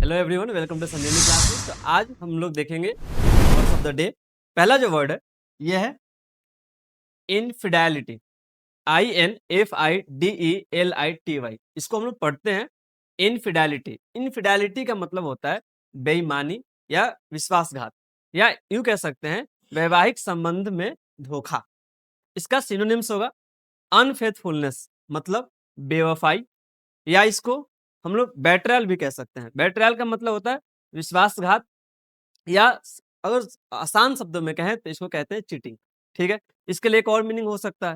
Hello everyone, welcome to Sanjeevani classes. तो आज हम लोग देखेंगे वर्ड्स ऑफ द डे। पहला जो वर्ड है ये है इनफिडेलिटी। INFIDELITY। इसको हम लोग पढ़ते हैं इनफिडेलिटी। इनफिडेलिटी का मतलब होता है बेईमानी या विश्वासघात, या यूं कह सकते हैं वैवाहिक संबंध में धोखा। इसका सिनोनिम्स होगा अनफेथफुलनेस, मतलब बेवफाई, या इसको हम लोग बेट्रायल भी कह सकते हैं। बेट्रायल का मतलब होता है विश्वासघात, या अगर आसान शब्दों में कहें तो इसको कहते हैं चीटिंग। ठीक है, इसके लिए एक और मीनिंग हो सकता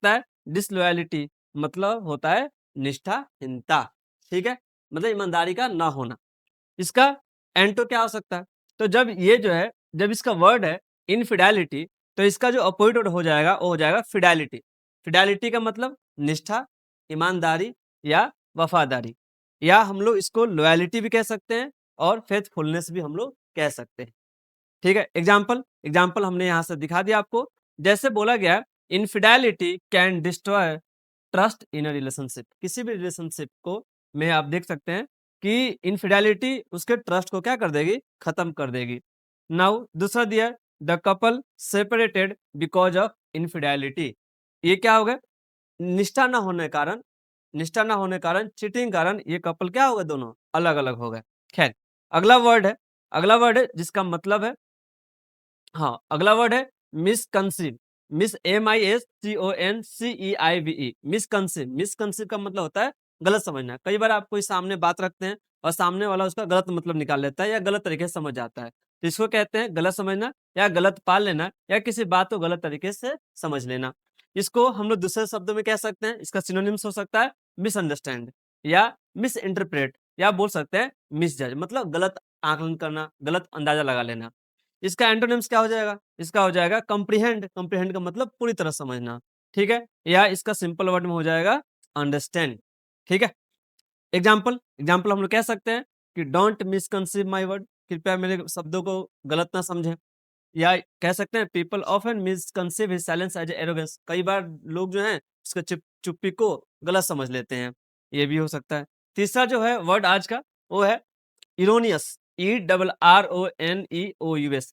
है डिसलॉयलिटी, मतलब होता है निष्ठाहीनता। ठीक है, मतलब ईमानदारी का ना होना। इसका एंटो क्या हो सकता है? तो जब इसका वर्ड है इनफिडेलिटी, तो इसका जो अपोजिट वर्ड हो जाएगा वो हो जाएगा फिडेलिटी। फिडेलिटी का मतलब निष्ठा, ईमानदारी या वफादारी, या हम लोग इसको लॉयलिटी भी कह सकते हैं और फेथफुलनेस भी हम लोग कह सकते हैं। ठीक है, एग्जाम्पल हमने यहाँ से दिखा दिया आपको। जैसे बोला गया infidelity can destroy trust in a relationship. किसी भी रिलेशनशिप को में आप देख सकते हैं कि इनफिडेलिटी उसके ट्रस्ट को क्या कर देगी, खत्म कर देगी। नाउ दूसरा दिया the couple separated because of infidelity. ये क्या हो गया? निष्ठा न होने कारण चीटिंग कारण ये कपल क्या हो गए, दोनों अलग अलग हो गए। खैर, अगला वर्ड है जिसका मतलब है, हाँ, अगला वर्ड है मिसकंसीव। MISCONCEIVE। मिसकंसीव का मतलब होता है गलत समझना। कई बार आप कोई सामने बात रखते हैं और सामने वाला उसका गलत मतलब निकाल लेता है या गलत तरीके से समझ जाता है, तो इसको कहते हैं गलत समझना, या गलत पाल लेना, या किसी बात को गलत तरीके से समझ लेना। इसको हम लोग दूसरे शब्दों में कह सकते हैं, इसका सिनोनिम्स हो सकता है मिसअंडरस्टैंड या मिस इंटरप्रेट, या बोल सकते हैं मिसजज, मतलब गलत आकलन करना, गलत अंदाजा लगा लेना। इसका एंटोनिम्स क्या हो जाएगा? इसका हो जाएगा कंप्रीहेंड। कंप्रीहेंड का मतलब पूरी तरह समझना। ठीक है, या इसका सिंपल वर्ड में हो जाएगा अंडरस्टैंड। ठीक है, एग्जाम्पल हम लोग कह सकते हैं कि डोंट मिसकंसीव माय वर्ड। कृपया मेरे शब्दों को गलत ना समझें। या कह सकते हैं people often misconceive his silence as arrogance. कई बार लोग जो हैं उसके चुप्पी को गलत समझ लेते हैं, ये भी हो सकता है। तीसरा जो है वर्ड आज का वो है इरोनियस। ERRONEOUS।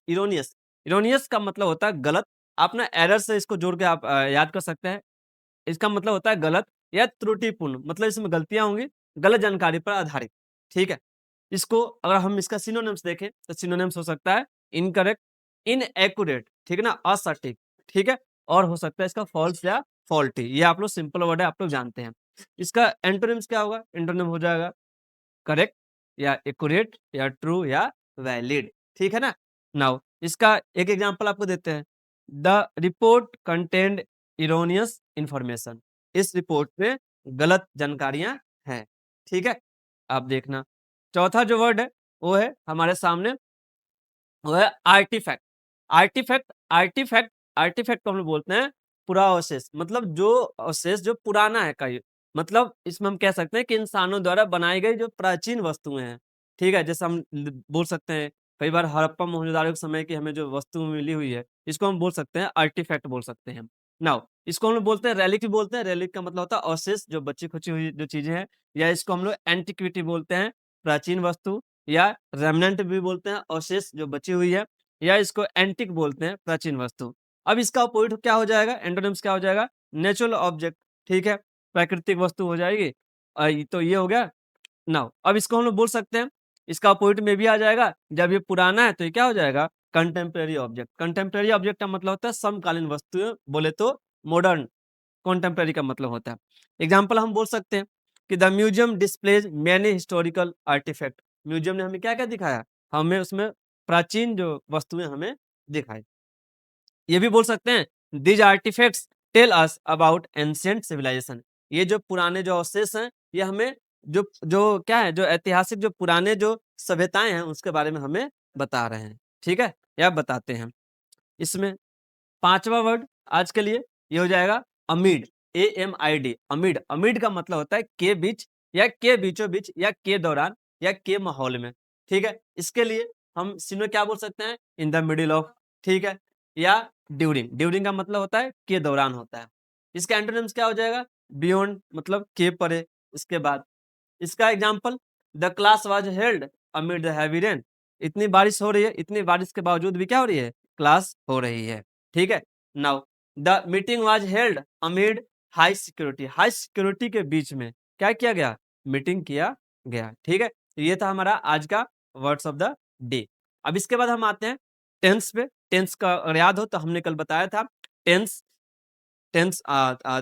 इरोनियस। इरोनियस का मतलब होता है गलत। आप ना एरर से इसको जोड़ के आप याद कर सकते हैं। इसका मतलब होता है गलत या त्रुटिपूर्ण, मतलब इसमें गलतियां होंगी, गलत जानकारी पर आधारित। ठीक है, इसको अगर हम इसका सिनोनिम्स देखें तो सिनोनिम्स हो सकता है इनकरेक्ट, इनएक्यूरेट, ठीक है ना, असटीक। ठीक है, और हो सकता है इसका फॉल्स या फॉल्टी। ये आप लोग सिंपल वर्ड है, आप लोग जानते हैं। इसका एंटोनिम्स क्या होगा? एंटोनिम हो जाएगा करेक्ट या एक्यूरेट या ट्रू या वैलिड। ठीक है ना। नाउ इसका एक एग्जांपल आपको देते हैं। The report contained erroneous information. इस रिपोर्ट में गलत जानकारियां हैं। ठीक है, आप देखना। चौथा जो वर्ड है वो है हमारे सामने, वो है आर्टिफैक्ट। आर्टिफैक्ट को हम लोग बोलते हैं पुरावशेष, मतलब जो अवशेष जो पुराना है कई, मतलब इसमें हम कह सकते हैं कि इंसानों द्वारा बनाई गई जो प्राचीन वस्तुएं हैं। ठीक है, जैसे हम बोल सकते हैं कई बार हड़प्पा मोहनजोदड़ो के समय की हमें जो वस्तु मिली हुई है, इसको हम बोल सकते हैं आर्टिफैक्ट बोल सकते हैं। नाउ इसको हम लोग बोलते हैं रेलिक भी बोलते हैं। रेलिक का मतलब होता है अवशेष, जो बची खुची हुई जो चीजें हैं, या इसको हम लोग एंटिक्विटी बोलते हैं, प्राचीन वस्तु, या रेमनेंट भी बोलते हैं, अवशेष जो बची हुई है, या इसको एंटिक बोलते हैं, प्राचीन वस्तु। अब इसका अपोजिट क्या हो जाएगा? एंटोनिम्स क्या हो जाएगा? Natural object. ठीक है, प्राकृतिक वस्तु हो जाएगी। तो ये हो गया। नाउ अब इसको हम लोग बोल सकते हैं, इसका अपोजिट में भी आ जाएगा। जब ये पुराना है तो ये क्या हो जाएगा? Contemporary object. कंटेम्प्रेरी ऑब्जेक्ट का मतलब होता है समकालीन वस्तुएं, बोले तो मॉडर्न। कॉन्टेम्प्रेरी का मतलब होता है। एग्जाम्पल हम बोल सकते हैं कि the museum displays many historical artifact. Museum ने हमें क्या क्या दिखाया? हमें उसमें प्राचीन जो वस्तुएं हमें दिखाई। ये भी बोल सकते हैं these artifacts tell us about ancient civilization. ये जो पुराने जो अवशेष हैं, ये हमें जो जो क्या है, जो ऐतिहासिक जो पुराने जो सभ्यताएं हैं उसके बारे में हमें बता रहे हैं। ठीक है, या बताते हैं। इसमें पांचवा वर्ड आज के लिए ये हो जाएगा अमीड। AMID। अमीड। अमीड का मतलब होता है के बीच, या के बीचों बीच, या के दौरान, या के माहौल में। ठीक है, इसके लिए हम सिनो क्या बोल सकते हैं? In the middle of. ठीक है, या ड्यूरिंग। ड्यूरिंग का मतलब होता है के दौरान होता है। इसका एंटोनिम्स क्या हो जाएगा? बियॉन्ड, मतलब के परे, इसके बाद। इसका example the class was held amid the heavy rain. इतनी बारिश हो रही है, इतनी बारिश के बावजूद भी क्या हो रही है, क्लास हो रही है। ठीक है, now the meeting was held amid high security. High security के बीच में क्या किया गया, मीटिंग किया गया। ठीक है, तो ये था हमारा आज का वर्ड्स ऑफ द डे। अब इसके बाद हम आते हैं टेंस पे। टेंस का अगर याद हो तो हमने कल बताया था टेंस। टेंस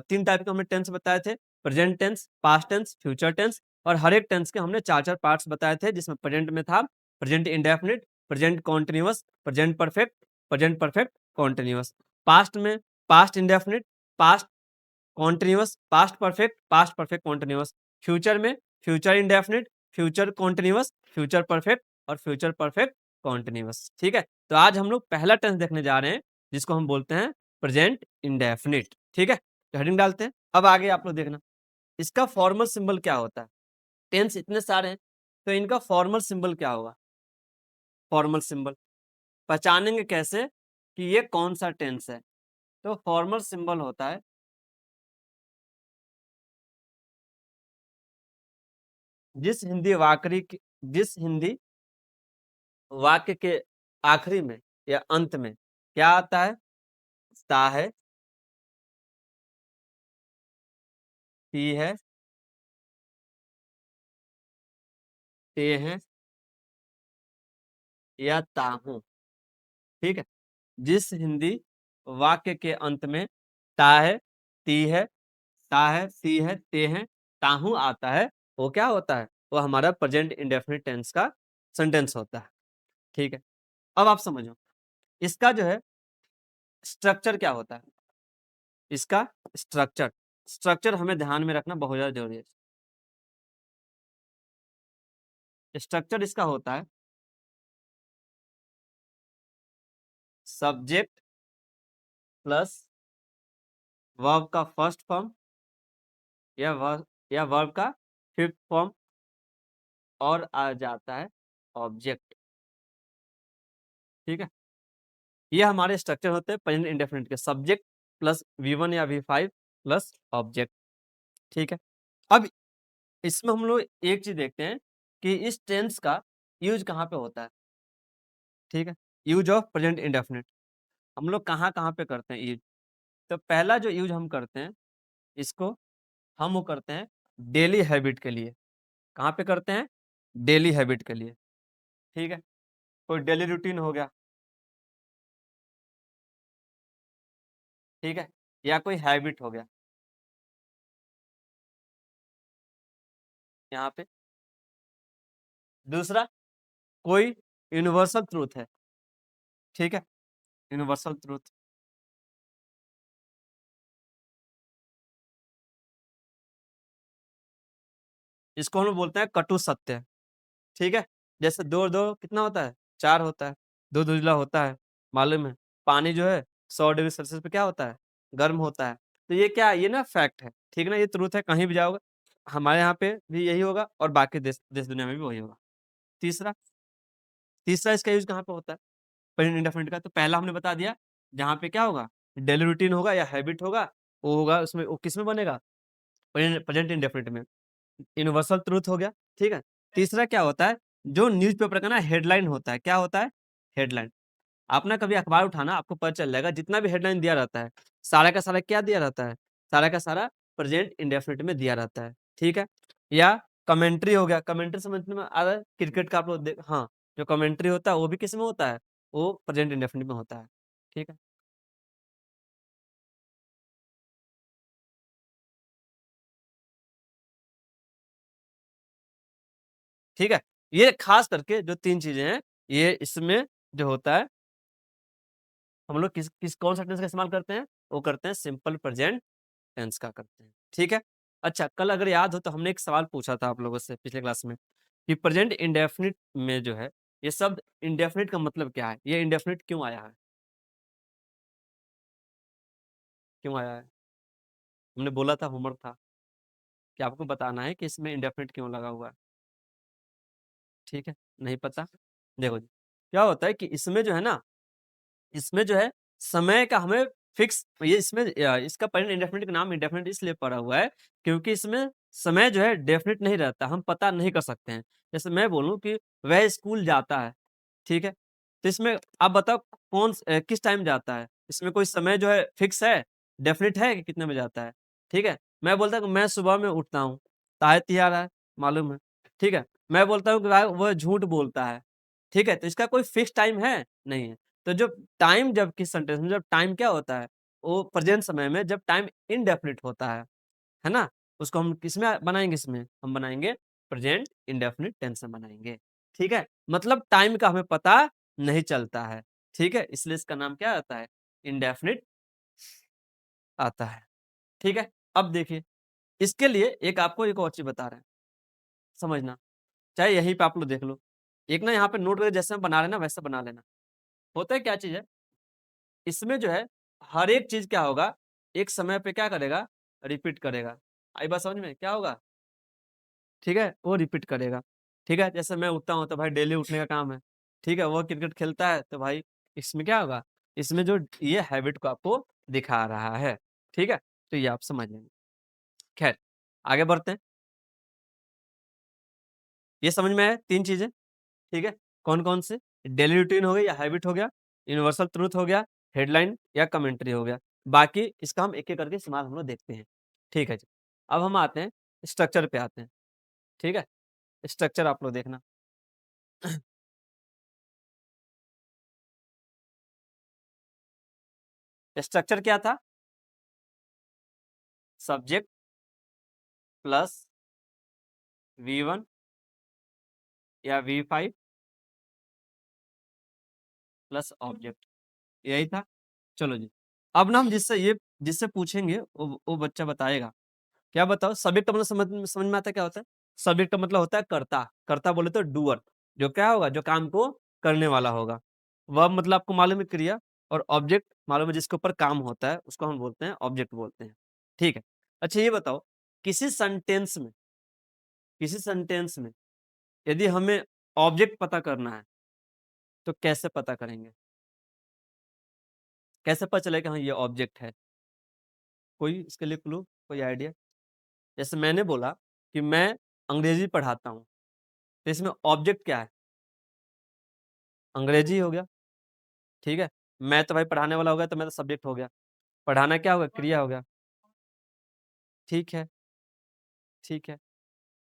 3 टाइप के हमने टेंस बताए थे, present tense, past tense, future tense. और हर एक टेंस के हमने 4-4 पार्ट्स बताए थे, जिसमें प्रेजेंट में था present indefinite, present continuous, present perfect, present perfect continuous. Past में past indefinite, past continuous, past perfect, past perfect continuous. Future में future indefinite, future continuous, future perfect और फ्यूचर परफेक्ट कॉन्टिन्यूअस। ठीक है, तो आज हम लोग पहला टेंस देखने जा रहे हैं, जिसको हम बोलते हैं प्रेजेंट इंडेफिनिट। ठीक है, तो हेडिंग डालते हैं। अब आगे आप लोग देखना इसका फॉर्मल सिंबल क्या होता है। टेंस इतने सारे हैं, तो इनका फॉर्मल सिंबल क्या होगा। फॉर्मल सिंबल पहचानेंगे कैसे कि ये कौन सा टेंस है। तो फॉर्मल सिंबल होता है जिस हिंदी वाक्य के आखिरी में या अंत में क्या आता है, ता है, ती है, ते है या ता हूं। ठीक है, जिस हिंदी वाक्य के अंत में ता है, ती है, ता है, सी है, ते है, ताहू आता है, वो क्या होता है, वो हमारा प्रेजेंट इंडेफिनिट टेंस का सेंटेंस होता है। ठीक है, अब आप समझो इसका जो है स्ट्रक्चर क्या होता है। इसका स्ट्रक्चर स्ट्रक्चर हमें ध्यान में रखना बहुत ज्यादा जरूरी है। स्ट्रक्चर इसका होता है सब्जेक्ट प्लस वर्ब का फर्स्ट फॉर्म या वर्ब का फिफ्थ फॉर्म और आ जाता है ऑब्जेक्ट। ठीक है, ये हमारे स्ट्रक्चर होते हैं प्रेजेंट इंडेफिनिट के, सब्जेक्ट प्लस V1 या V5 प्लस ऑब्जेक्ट। ठीक है, अब इसमें हम लोग एक चीज देखते हैं कि इस टेंस का यूज कहाँ पे होता है। ठीक है, यूज ऑफ प्रेजेंट इंडेफिनिट हम लोग कहाँ कहाँ पे करते हैं यूज। तो पहला जो यूज हम करते हैं इसको हम वो करते हैं डेली हैबिट के लिए। कहाँ पे करते हैं, डेली हैबिट के लिए। ठीक है, कोई डेली रूटीन हो गया, ठीक है, या कोई हैबिट हो गया यहाँ पे। दूसरा कोई यूनिवर्सल ट्रूथ है। ठीक है, यूनिवर्सल ट्रूथ इसको हम लोग बोलते हैं कटु सत्य। ठीक है, जैसे दो और दो कितना होता है, 4 होता है, दो दुधला होता है, मालूम है। पानी जो है 100 डिग्री सेल्सियस पे क्या होता है, गर्म होता है। तो ये क्या है, ये ना फैक्ट है। ठीक ना, ये ट्रूथ है, कहीं भी जाओगे हमारे यहाँ पे भी यही होगा और बाकी देश देश दुनिया में भी वही होगा। तीसरा तीसरा इसका यूज कहाँ पे होता है, प्रेजेंट इंडेफिनिट का। तो पहला हमने बता दिया, जहाँ पे क्या होगा, डेली रूटीन होगा या हैबिट होगा, वो होगा उसमें, वो किस में बनेगा, प्रेजेंट इंडेफिनिट में। यूनिवर्सल ट्रूथ हो गया। ठीक है, तीसरा क्या होता है, जो न्यूज़पेपर का ना हेडलाइन होता है, क्या होता है, हेडलाइन। आप ना कभी अखबार उठाना, आपको पता चल जाएगा जितना भी हेडलाइन दिया रहता है, सारा का सारा क्या दिया रहता है, सारा का सारा प्रेजेंट इंडेफिनिट में दिया रहता है। ठीक है, या कमेंट्री हो गया, कमेंट्री समझने में आ रहा है, क्रिकेट का आप लोग हाँ, जो कमेंट्री होता है वो भी किस में होता है, वो प्रेजेंट इंडेफिनिट में होता है। ठीक है, ठीक है, ये खास करके जो 3 चीजें हैं, ये इसमें जो होता है, हम लोग किस किस कौन सा टेंस का इस्तेमाल करते हैं, वो करते हैं सिंपल प्रेजेंट टेंस का करते हैं। ठीक है, अच्छा, कल अगर याद हो तो हमने एक सवाल पूछा था आप लोगों से पिछले क्लास में कि प्रेजेंट इंडेफिनिट में जो है ये शब्द इंडेफिनिट का मतलब क्या है, ये इंडेफिनिट क्यों आया है, क्यों आया है। हमने बोला था, होमवर्क था कि आपको बताना है कि इसमें इंडेफिनिट क्यों लगा हुआ है। ठीक है, नहीं पता, देखो जी, क्या होता है कि इसमें जो है ना, इसमें जो है समय का हमें फिक्स, ये इसमें इसका प्रेजेंट इंडेफिनिट का नाम इंडेफिनिट इसलिए पड़ा हुआ है क्योंकि इसमें समय जो है डेफिनिट नहीं रहता, हम पता नहीं कर सकते हैं। जैसे मैं बोलूँ कि वह स्कूल जाता है, ठीक है? तो इसमें आप बताओ किस टाइम जाता है? इसमें कोई समय जो है फिक्स है, डेफिनिट है कि कितने बजे जाता है, ठीक है? मैं बोलता हूँ कि मैं सुबह में उठता हूँ, ताहे तैयार है, मालूम है, ठीक है? मैं बोलता हूँ कि भाई वह झूठ बोलता है, ठीक है? तो इसका कोई फिक्स टाइम है? नहीं है। तो जो टाइम जब किस सेंटेंस में जब टाइम क्या होता है? वो प्रेज़ेंट समय में जब टाइम इंडेफिनिट होता है ना? उसको हम किसमें बनाएँगे इसमें? हम बनाएँगे प्रेज़ेंट इंडेफिनिट टेंस में बनाएँगे, ठीक है? मतलब टाइम का हमें पता नहीं चलता है, ठीक है? इसलिए इसका नाम क्या आता है? इंडेफिनिट आता है, ठीक है? अब देखिए, इसके लिए एक आपको एक और चीज़ बता रहे हैं, समझना, चाहे यहीं पे आप लोग देख लो। एक ना यहाँ पे नोट करके जैसे हम बना रहे हैं ना, वैसे बना लेना। होता है क्या चीज़ है, इसमें जो है हर एक चीज़ क्या होगा, एक समय पे क्या करेगा? रिपीट करेगा। आई बात समझ में? क्या होगा? ठीक है? वो रिपीट करेगा, ठीक है? जैसे मैं उठता हूँ तो भाई डेली उठने का काम है, ठीक है? वो क्रिकेट खेलता है तो भाई इसमें क्या होगा? इसमें जो ये हैबिट को आपको दिखा रहा है, ठीक है? तो ये आप समझ लेंगे। खैर, आगे बढ़ते हैं। ये समझ में आया 3 चीज़ें, ठीक है? कौन-कौन से? डेली रूटीन हो गई या हैबिट हो गया, यूनिवर्सल ट्रुथ हो गया, हेडलाइन या कमेंट्री हो गया। बाकी इसका हम एक-एक करके इस्तेमाल हम लोग देखते हैं, ठीक है जी। अब हम आते हैं स्ट्रक्चर पे आते हैं, ठीक है? स्ट्रक्चर आप लोग देखना। स्ट्रक्चर क्या था? सब्जेक्ट प्लस V1 या V5 प्लस ऑब्जेक्ट, यही था? चलो जी। अब ना हम जिससे पूछेंगे वो बच्चा बताएगा। क्या बताओ सब्जेक्ट का मतलब समझ समझ में आता है क्या होता है? सब्जेक्ट का मतलब होता है कर्ता, कर्ता बोले तो डूअर, जो क्या होगा? जो काम को करने वाला होगा। वर्ब मतलब आपको मालूम है क्रिया, और ऑब्जेक्ट मालूम है जिसके ऊपर काम होता है, उसको हम बोलते हैं ऑब्जेक्ट बोलते हैं। ठीक है। अच्छा ये बताओ, किसी सेंटेंस में किसी सेंटेंस में यदि हमें ऑब्जेक्ट पता करना है, तो कैसे पता करेंगे? कैसे पता चलेगा हाँ, ये ऑब्जेक्ट है? कोई इसके लिए क्लू, कोई आइडिया? जैसे मैंने बोला कि मैं अंग्रेजी पढ़ाता हूँ, तो इसमें ऑब्जेक्ट क्या है? अंग्रेजी हो गया, ठीक है? मैं तो भाई पढ़ाने वाला हो गया, तो मैं तो सब्जेक्ट हो गया। पढ़ाना क्या होगा? क्रिया हो गया। ठीक है, ठीक है।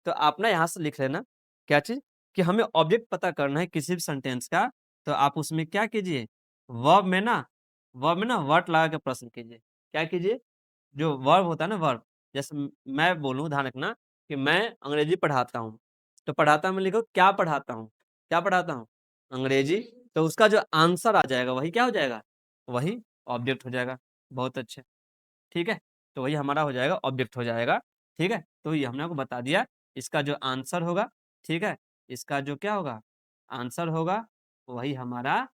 तो आप ना यहाँ से लिख लेना, क्या चीज़? कि हमें ऑब्जेक्ट पता करना है किसी भी सेंटेंस का, तो आप उसमें क्या कीजिए? वर्ब में ना व्हाट लगा के प्रश्न कीजिए। क्या कीजिए? जो वर्ब होता है ना वर्ब, जैसे मैं बोलूँ, ध्यान रखना कि मैं अंग्रेजी पढ़ाता हूँ, तो पढ़ाता में लिखो क्या पढ़ाता हूँ? क्या पढ़ाता हूँ? अंग्रेजी। तो उसका जो आंसर आ जाएगा वही क्या हो जाएगा? वही ऑब्जेक्ट हो जाएगा। बहुत अच्छे, ठीक है? तो वही हमारा हो जाएगा, ऑब्जेक्ट हो जाएगा, ठीक है? तो ये हमने आपको बता दिया, इसका जो आंसर होगा, ठीक है? इसका जो क्या होगा? आंसर होगा, वही हमारा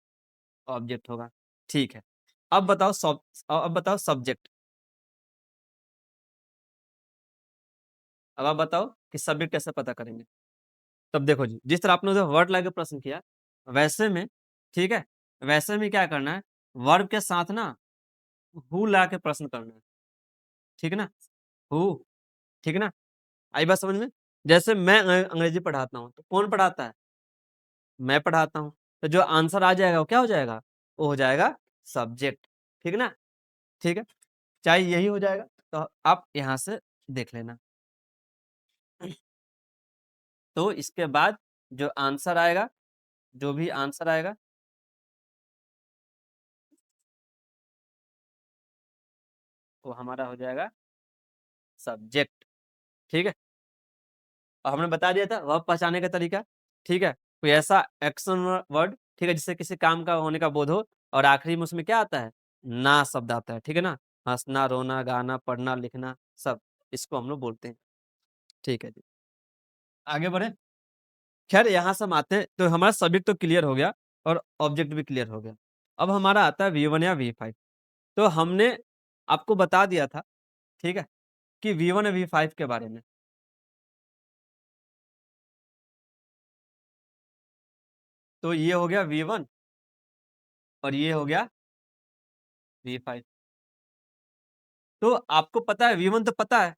ऑब्जेक्ट होगा, ठीक है? अब बताओ सब्जेक्ट। अब आप बताओ कि सब्जेक्ट कैसे पता करेंगे? तब देखो जी, जिस तरह आपने उधर वर्ड लाके प्रश्न किया, वैसे में, ठीक है? वैसे में क्या करना है, वर्ब के साथ ना हू ला के प्रश्न करना है, ठीक है ना? हू, ठीक है ना? आई बात समझ में? जैसे मैं अंग्रेजी पढ़ाता हूँ, तो कौन पढ़ाता है? मैं पढ़ाता हूँ। तो जो आंसर आ जाएगा वो क्या हो जाएगा? वो हो जाएगा सब्जेक्ट, ठीक है ना? ठीक है? चाहे यही हो जाएगा, तो आप यहाँ से देख लेना। तो इसके बाद जो आंसर आएगा, जो भी आंसर आएगा, वो हमारा हो जाएगा सब्जेक्ट, ठीक है? और हमने बता दिया था वर्ब पहचानने का तरीका, ठीक है? कोई ऐसा एक्शन वर्ड, ठीक है, जिससे किसी काम का होने का बोध हो, और आखिरी में उसमें क्या आता है? ना शब्द आता है, ठीक है ना? हँसना, रोना, गाना, पढ़ना, लिखना, सब इसको हम लोग बोलते हैं, ठीक है जी। आगे बढ़े? खैर यहाँ से हम आते हैं, तो हमारा सब्जेक्ट तो क्लियर हो गया और ऑब्जेक्ट भी क्लियर हो गया। अब हमारा आता है V1 या V5। तो हमने आपको बता दिया था, ठीक है, कि V1 और V5 के बारे में। तो ये हो गया V1 और ये हो गया V5। तो आपको पता है V1 तो पता है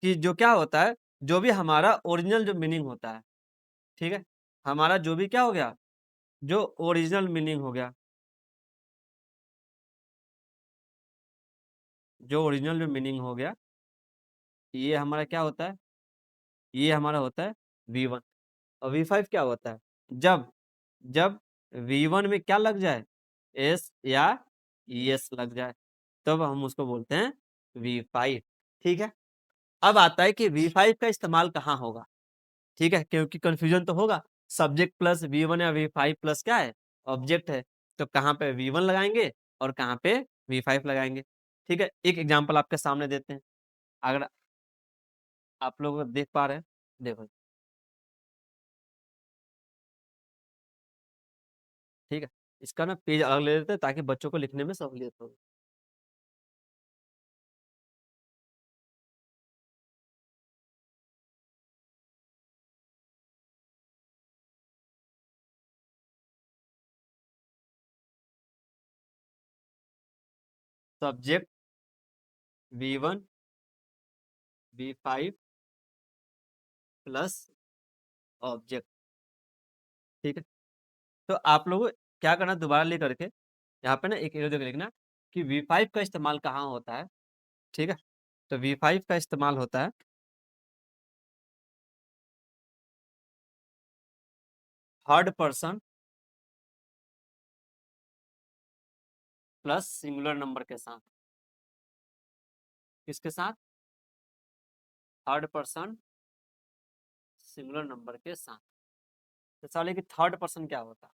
कि जो क्या होता है, जो भी हमारा ओरिजिनल जो मीनिंग होता है, ठीक है, हमारा जो भी क्या हो गया, जो ओरिजिनल मीनिंग हो गया, जो ओरिजिनल जो मीनिंग हो गया, ये हमारा क्या होता है, ये हमारा होता है V1। और V5 क्या होता है, जब जब V1 में क्या लग जाए, S या ES लग जाए, तब हम उसको बोलते हैं V5। ठीक है, अब आता है कि V5 का इस्तेमाल कहाँ होगा। ठीक है, क्योंकि कंफ्यूजन तो होगा, सब्जेक्ट प्लस V1 या V5 प्लस क्या है, ऑब्जेक्ट है, तो कहाँ पे V1 लगाएंगे और कहाँ पे V5 लगाएंगे। ठीक है, एक एग्जांपल आपके सामने देते हैं, अगर आप लोग देख पा रहे हैं, देखो। ठीक है, इसका ना पेज अलग ले लेते हैं ताकि बच्चों को लिखने में सहूलियत हो। Subject V1 V5 plus object. ठीक है, तो आप लोग क्या करना, दोबारा ले करके यहाँ पे ना एक एरो देकर लिखना कि V5 का इस्तेमाल कहाँ होता है। ठीक है, तो V5 का इस्तेमाल होता है third person plus singular number के साथ। किसके साथ, थर्ड पर्सन सिंगुलर नंबर के साथ। तो सवाल है कि थर्ड पर्सन क्या होता है,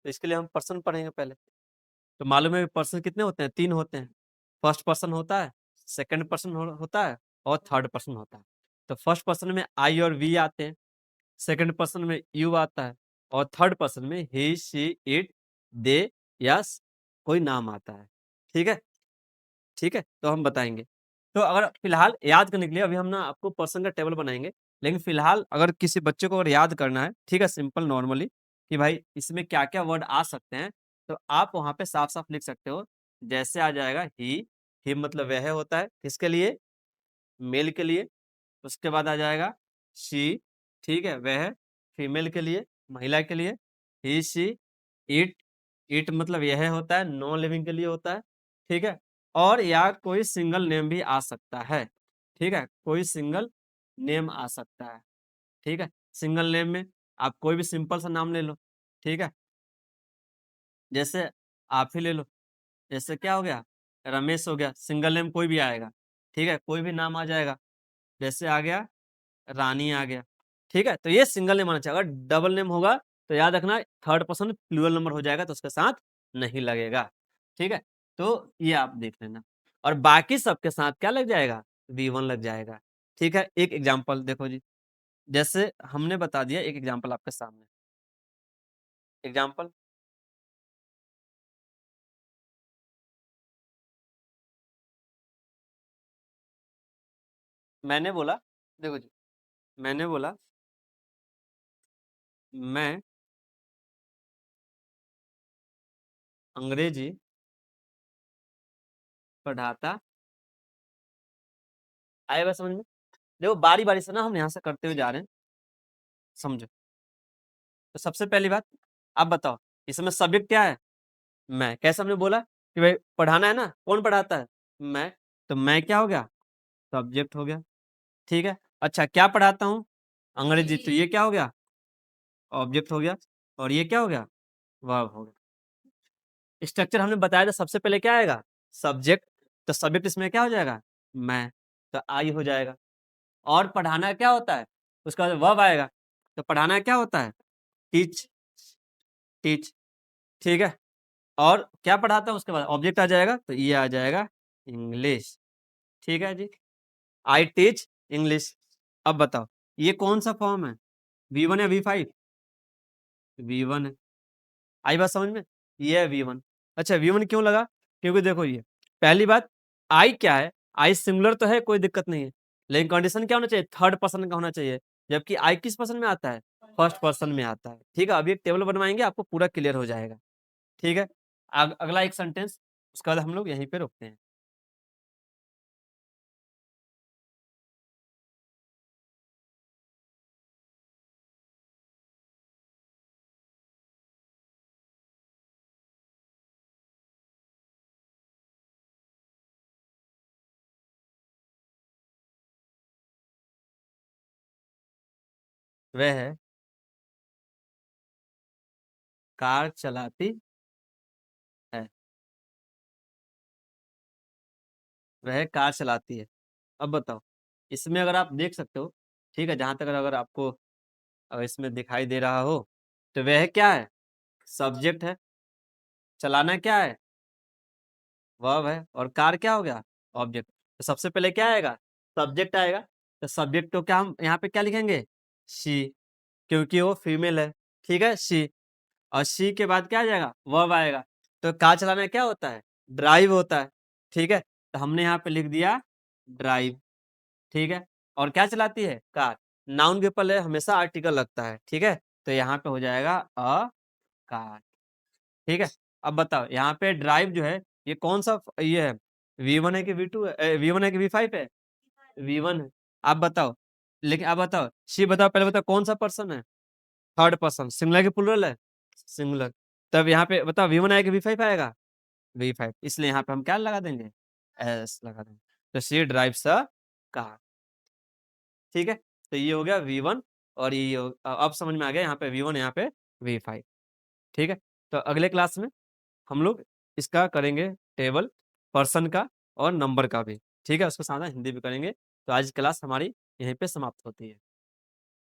तो इसके लिए हम पर्सन पढ़ेंगे पहले। तो मालूम है पर्सन कितने होते हैं, 3 होते हैं। फर्स्ट पर्सन होता है, सेकंड पर्सन होता है, और थर्ड पर्सन होता है। तो फर्स्ट पर्सन में आई और वी आते हैं, सेकंड पर्सन में यू आता है, और थर्ड पर्सन में ही शी इट दे यस कोई नाम आता है। ठीक है, ठीक है, तो हम बताएंगे। तो अगर फिलहाल याद करने के लिए अभी हम ना आपको पर्सन का टेबल बनाएंगे, लेकिन फिलहाल अगर किसी बच्चे को अगर याद करना है, ठीक है, सिंपल नॉर्मली कि भाई इसमें क्या क्या वर्ड आ सकते हैं, तो आप वहां पे साफ साफ लिख सकते हो। जैसे आ जाएगा ही मतलब वह होता है किसके लिए, मेल के लिए। उसके बाद आ जाएगा शी, ठीक है, वह फीमेल के लिए, महिला के लिए। ही शी इट, इट मतलब यह होता है, नॉन लिविंग के लिए होता है। ठीक है, और या कोई सिंगल नेम भी आ सकता है। ठीक है, कोई सिंगल नेम आ सकता है। ठीक है, सिंगल नेम में आप कोई भी सिंपल सा नाम ले लो। ठीक है, जैसे आप ही ले लो, जैसे क्या हो गया, रमेश हो गया, सिंगल नेम कोई भी आएगा। ठीक है, कोई भी नाम आ जाएगा, जैसे आ गया रानी आ गया। ठीक है, तो ये सिंगल नेम आना चाहिए। अगर डबल नेम होगा तो याद रखना थर्ड पर्सन प्लूरल नंबर हो जाएगा, तो उसके साथ नहीं लगेगा। ठीक है, तो ये आप देख लेना, और बाकी सबके साथ क्या लग जाएगा, V1 लग जाएगा। ठीक है, एक एग्जाम्पल देखो जी, जैसे हमने बता दिया, एक एग्जाम्पल आपके सामने, एग्जाम्पल मैंने बोला, देखो जी, मैंने बोला मैं अंग्रेजी पढ़ाता, आएगा समझ में। देखो बारी बारी से ना हम यहाँ से करते हुए जा रहे हैं, समझो। तो सबसे पहली बात, आप बताओ इसमें सब्जेक्ट क्या है, मैं। कैसे हमने बोला कि भाई पढ़ाना है ना, कौन पढ़ाता है, मैं। तो मैं क्या हो गया, सब्जेक्ट हो गया। ठीक है, अच्छा क्या पढ़ाता हूँ, अंग्रेजी, तो ये क्या हो गया, ऑब्जेक्ट हो गया। और ये क्या हो गया, वर्ब हो गया। स्ट्रक्चर हमने बताया था, सबसे पहले क्या आएगा, सब्जेक्ट। तो सब्जेक्ट इसमें क्या हो जाएगा, मैं, तो आई हो जाएगा। और पढ़ाना क्या होता है, उसका वर्ब आएगा। तो पढ़ाना क्या होता है, टीच, टीच। ठीक है, और क्या पढ़ाता हूँ उसके बाद ऑब्जेक्ट आ जाएगा, तो ये आ जाएगा इंग्लिश। ठीक है जी, आई टीच इंग्लिश। अब बताओ ये कौन सा फॉर्म है, V1 या V5, V1 है। आई बात समझ में, ये है V1। अच्छा V1 क्यों लगा, क्योंकि देखो ये पहली बात, आई क्या है, आई सिंगुलर तो है, कोई दिक्कत नहीं है, लेकिन कंडीशन क्या होना चाहिए, थर्ड पर्सन का होना चाहिए। जबकि आई किस पर्सन में आता है, फर्स्ट पर्सन में आता है। ठीक है, अभी एक टेबल बनवाएंगे, आपको पूरा क्लियर हो जाएगा। ठीक है, अगला एक सेंटेंस, उसके बाद हम लोग यहीं पे रुकते हैं। वह कार चलाती है। वह कार चलाती है। अब बताओ, इसमें अगर आप देख सकते हो, ठीक है, जहां तक अगर आपको इसमें दिखाई दे रहा हो, तो वह क्या है? सब्जेक्ट है। चलाना क्या है? वर्ब है। और कार क्या हो गया? ऑब्जेक्ट। तो सबसे पहले क्या आएगा? सब्जेक्ट आएगा। तो सब्जेक्ट को क्या हम यहाँ पे क्या लिखेंगे? शी, क्योंकि वो फीमेल है। ठीक है, शी। और शी के बाद क्या आ जाएगा? वर्ब आएगा। तो कार चलाना क्या होता है? ड्राइव होता है। ठीक है, तो हमने यहाँ पे लिख दिया ड्राइव। ठीक है, और क्या चलाती है? कार। नाउन के पहले हमेशा आर्टिकल लगता है। ठीक है, तो यहाँ पे हो जाएगा अ कार। ठीक है, अब बताओ यहाँ पे ड्राइव जो है, ये कौन सा ये है? V1 है कि V2 है? V1 है कि V5 है? V1 है। आप बताओ, लेकिन आप बताओ, शी बताओ, पहले बताओ कौन सा पर्सन है? Third person. सिंगुलर की प्लूरल है? सिंगुलर। तब यहाँ पे बताओ V1 आएगा कि V5 आएगा? V5, इसलिए यहाँ पे हम क्या लगा देंगे? एस लगा देंगे। तो शी ड्राइव्स अ कार। ठीक है, तो ये हो गया V1। और ये अब समझ में आ गया, यहाँ पे V1, यहाँ पे V5। ठीक है, तो अगले क्लास में हम लोग इसका करेंगे टेबल, पर्सन का और नंबर का भी। ठीक है, उसके साथ हिंदी भी करेंगे। तो आज क्लास हमारी यहीं पे समाप्त होती है।